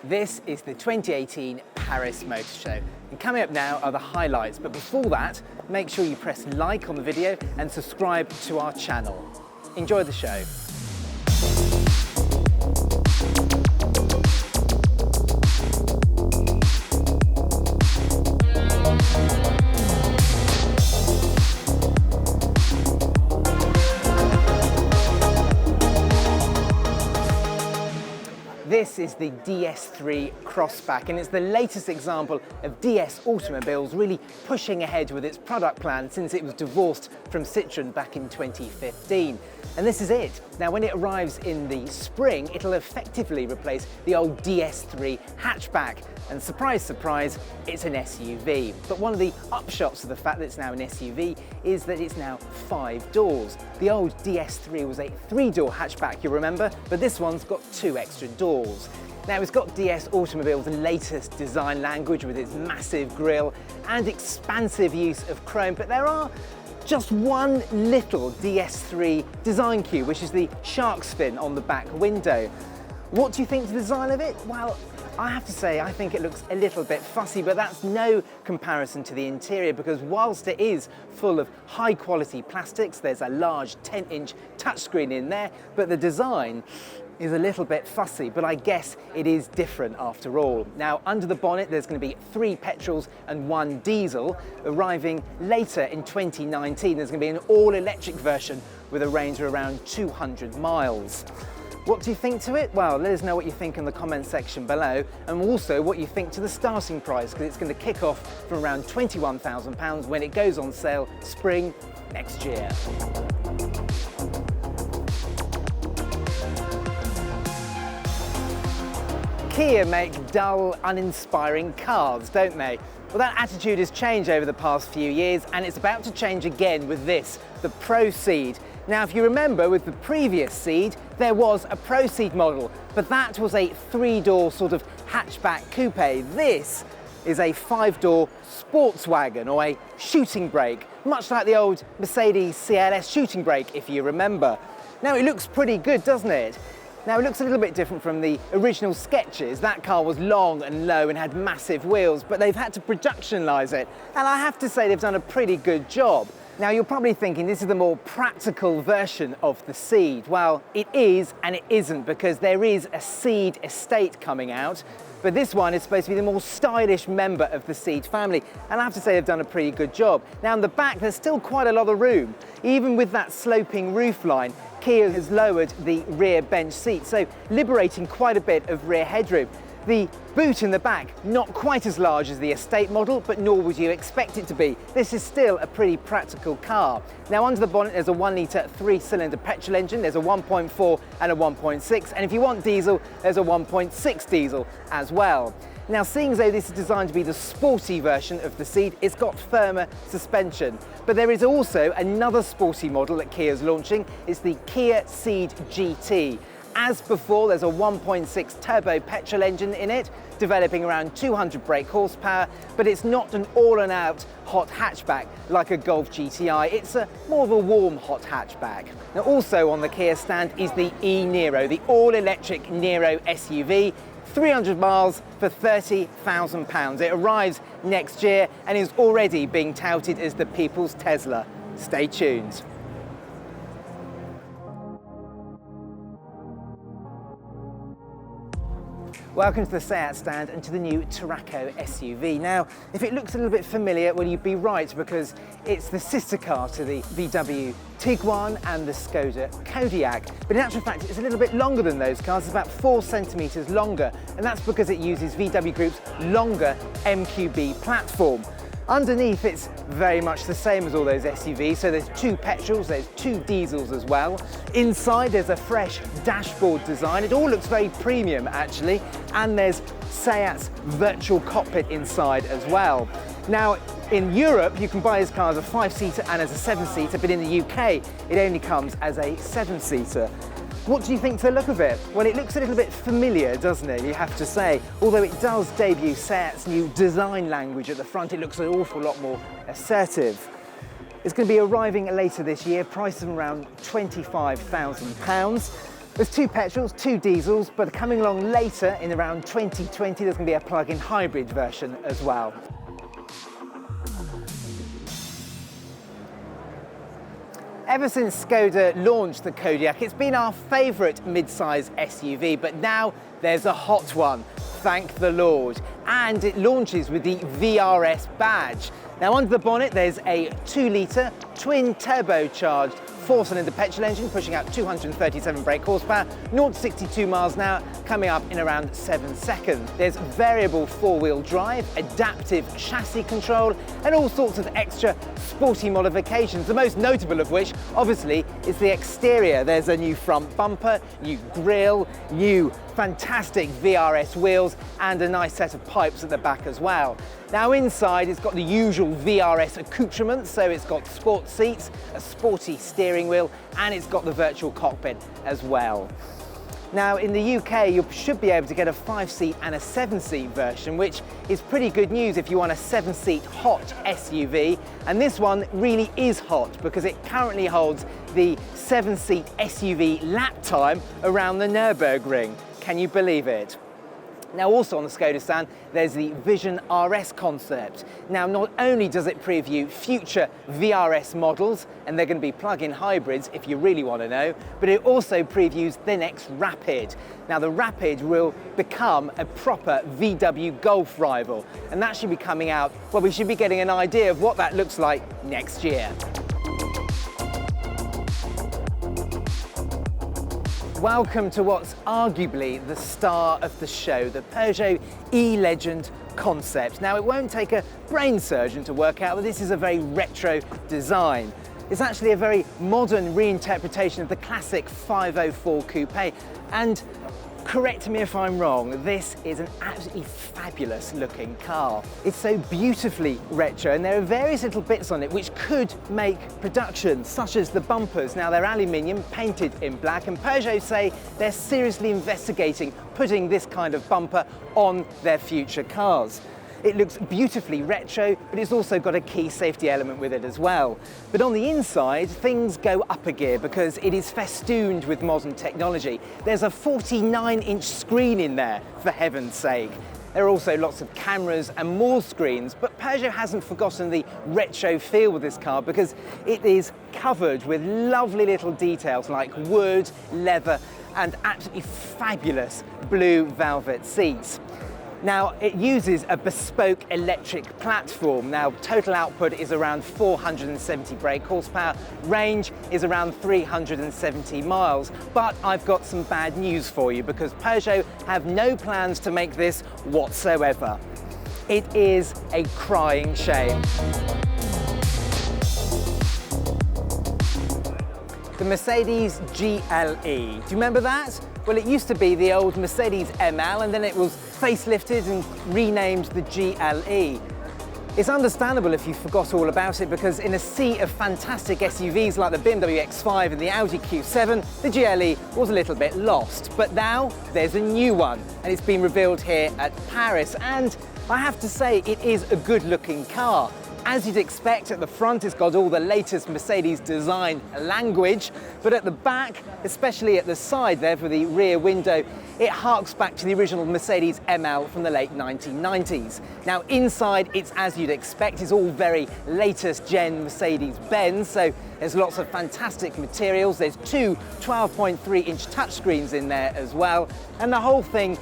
This is the 2018 Paris Motor Show. And coming up now are the highlights, but before that, make sure you press like on the video and subscribe to our channel. Enjoy the show. This is the DS3 Crossback, and it's the latest example of DS Automobiles really pushing ahead with its product plan since it was divorced from Citroën back in 2015. And this is it. Now, when it arrives in the spring, it'll effectively replace the old DS3 hatchback. And surprise, surprise, it's an SUV. But one of the upshots of the fact that it's now an SUV is that it's now 5 doors. The old DS3 was a 3-door hatchback, you remember, but this one's got 2 extra doors. Now, it's got DS Automobile's latest design language with its massive grille and expansive use of chrome, but there are just one little DS3 design cue, which is the shark's fin on the back window. What do you think of the design of it? Well, I have to say, I think it looks a little bit fussy, but that's no comparison to the interior, because whilst it is full of high quality plastics, there's a large 10-inch touchscreen in there, but the design is a little bit fussy, but I guess it is different after all. Now, under the bonnet, there's going to be 3 petrols and 1 diesel. Arriving later in 2019, there's going to be an all-electric version with a range of around 200 miles. What do you think to it? Well, let us know what you think in the comment section below, and also what you think to the starting price, because it's going to kick off from around £21,000 when it goes on sale spring next year. Kia make dull, uninspiring cars, don't they? Well, that attitude has changed over the past few years, and it's about to change again with this, the Pro Ceed. Now, if you remember, with the previous Ceed, there was a Pro Ceed model, but that was a 3-door sort of hatchback coupe. This is a 5-door sports wagon, or a shooting brake, much like the old Mercedes CLS shooting brake, if you remember. Now, it looks pretty good, doesn't it? Now, it looks a little bit different from the original sketches. That car was long and low and had massive wheels, but they've had to productionalise it, and I have to say they've done a pretty good job. Now, you're probably thinking this is the more practical version of the Ceed. Well, it is and it isn't, because there is a Ceed Estate coming out, but this one is supposed to be the more stylish member of the Ceed family, and I have to say they've done a pretty good job. Now, in the back, there's still quite a lot of room. Even with that sloping roofline, Kia has lowered the rear bench seat, so liberating quite a bit of rear headroom. The boot in the back, not quite as large as the Estate model, but nor would you expect it to be. This is still a pretty practical car. Now, under the bonnet, there's a 1-litre 3-cylinder petrol engine, there's a 1.4 and a 1.6, and if you want diesel, there's a 1.6 diesel as well. Now, seeing as though this is designed to be the sporty version of the Ceed, it's got firmer suspension. But there is also another sporty model that Kia's launching. It's the Kia Ceed GT. As before, there's a 1.6 turbo petrol engine in it, developing around 200 brake horsepower, but it's not an all-and-out hot hatchback like a Golf GTI. It's more of a warm hot hatchback. Now, also on the Kia stand is the e-Niro, the all-electric Niro SUV. 300 miles for £30,000. It arrives next year and is already being touted as the people's Tesla. Stay tuned. Welcome to the Seat stand and to the new Tarraco SUV. Now, if it looks a little bit familiar, well, you'd be right, because it's the sister car to the VW Tiguan and the Skoda Kodiaq. But in actual fact, it's a little bit longer than those cars. It's about 4 centimetres longer, and that's because it uses VW Group's longer MQB platform. Underneath, it's very much the same as all those SUVs, so there's 2 petrols, there's 2 diesels as well. Inside, there's a fresh dashboard design. It all looks very premium, actually, and there's Seat's virtual cockpit inside as well. Now, in Europe, you can buy this car as a 5-seater and as a 7-seater, but in the UK, it only comes as a 7-seater. What do you think to the look of it? Well, it looks a little bit familiar, doesn't it, you have to say. Although it does debut Seat's new design language at the front, it looks an awful lot more assertive. It's going to be arriving later this year, priced at around £25,000. There's 2 petrols, 2 diesels, but coming along later in around 2020, there's going to be a plug-in hybrid version as well. Ever since Skoda launched the Kodiaq, it's been our favourite mid-size SUV, but now there's a hot one, thank the Lord. And it launches with the VRS badge. Now under the bonnet, there's a 2-litre twin turbocharged 4-cylinder petrol engine pushing out 237 brake horsepower, 0 to 62 miles an hour, coming up in around 7 seconds. There's variable 4-wheel drive, adaptive chassis control, and all sorts of extra sporty modifications, the most notable of which, obviously, is the exterior. There's a new front bumper, new grille, new fantastic VRS wheels, and a nice set of pipes at the back as well. Now inside, it's got the usual VRS accoutrements, so it's got sport seats, a sporty steering wheel, and it's got the virtual cockpit as well. Now in the UK, you should be able to get a 5-seat and a 7-seat version, which is pretty good news if you want a 7-seat hot SUV. And this one really is hot because it currently holds the 7-seat SUV lap time around the Nürburgring. Can you believe it? Now also on the Skoda stand, there's the Vision RS concept. Now not only does it preview future VRS models, and they're going to be plug-in hybrids if you really want to know, but it also previews the next Rapid. Now the Rapid will become a proper VW Golf rival, and that should be coming out, well, we should be getting an idea of what that looks like next year. Welcome to what's arguably the star of the show, the Peugeot E-Legend concept. Now, it won't take a brain surgeon to work out that this is a very retro design. It's actually a very modern reinterpretation of the classic 504 coupe, and correct me if I'm wrong, this is an absolutely fabulous looking car. It's so beautifully retro, and there are various little bits on it which could make production, such as the bumpers. Now they're aluminium, painted in black, and Peugeot say they're seriously investigating putting this kind of bumper on their future cars. It looks beautifully retro, but it's also got a key safety element with it as well. But on the inside, things go up a gear because it is festooned with modern technology. There's a 49-inch screen in there, for heaven's sake. There are also lots of cameras and more screens, but Peugeot hasn't forgotten the retro feel with this car because it is covered with lovely little details like wood, leather, and absolutely fabulous blue velvet seats. Now, it uses a bespoke electric platform. Now, total output is around 470 brake horsepower, range is around 370 miles. But I've got some bad news for you because Peugeot have no plans to make this whatsoever. It is a crying shame. The Mercedes GLE. Do you remember that? Well, it used to be the old Mercedes ML, and then it was facelifted and renamed the GLE. It's understandable if you forgot all about it because in a sea of fantastic SUVs like the BMW X5 and the Audi Q7, the GLE was a little bit lost. But now there's a new one, and it's been revealed here at Paris, and I have to say it is a good-looking car. As you'd expect, at the front it's got all the latest Mercedes design language, but at the back, especially at the side there for the rear window, it harks back to the original Mercedes ML from the late 1990s. Now inside, it's as you'd expect, it's all very latest gen Mercedes-Benz, so there's lots of fantastic materials. There's 2 12.3-inch touchscreens in there as well, and the whole thing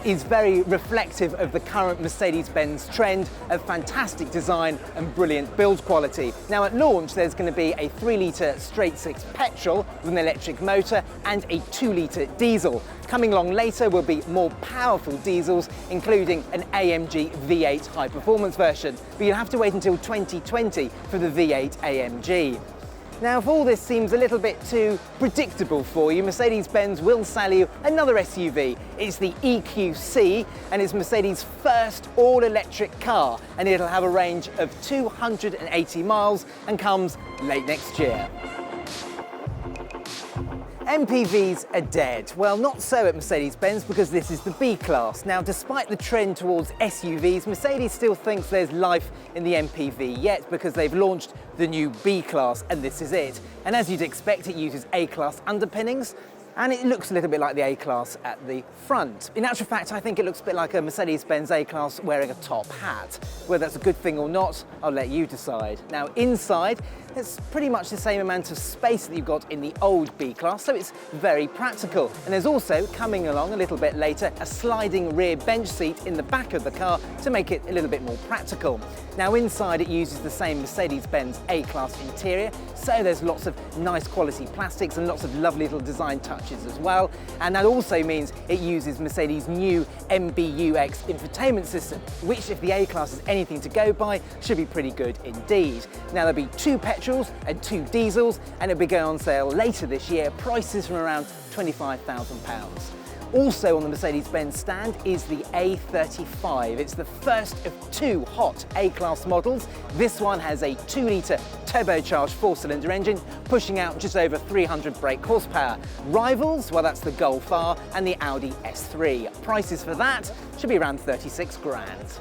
is very reflective of the current Mercedes-Benz trend of fantastic design and brilliant build quality. Now at launch, there's going to be a 3-litre straight-six petrol with an electric motor and a 2-litre diesel. Coming along later will be more powerful diesels, including an AMG V8 high-performance version, but you'll have to wait until 2020 for the V8 AMG. Now, if all this seems a little bit too predictable for you, Mercedes-Benz will sell you another SUV. It's the EQC, and it's Mercedes' first all-electric car, and it'll have a range of 280 miles and comes late next year. MPVs are dead. Well, not so at Mercedes-Benz because this is the B-Class. Now, despite the trend towards SUVs, Mercedes still thinks there's life in the MPV yet because they've launched the new B-Class, and this is it. And as you'd expect, it uses A-Class underpinnings and it looks a little bit like the A-Class at the front. In actual fact, I think it looks a bit like a Mercedes-Benz A-Class wearing a top hat. Whether that's a good thing or not, I'll let you decide. Now inside, it's pretty much the same amount of space that you've got in the old B-Class, so it's very practical. And there's also, coming along a little bit later, a sliding rear bench seat in the back of the car to make it a little bit more practical. Now inside it uses the same Mercedes-Benz A-Class interior, so there's lots of nice quality plastics and lots of lovely little design touches as well. And that also means it uses Mercedes' new MBUX infotainment system, which if the A-Class is anything to go by, should be pretty good indeed. Now there'll be 2 petrols and 2 diesels, and it'll be going on sale later this year, prices from around £25,000. Also on the Mercedes-Benz stand is the A35. It's the first of 2 hot A-Class models. This one has a 2-litre turbocharged 4-cylinder engine, pushing out just over 300 brake horsepower. Rivals, well, that's the Golf R and the Audi S3. Prices for that should be around 36 grand.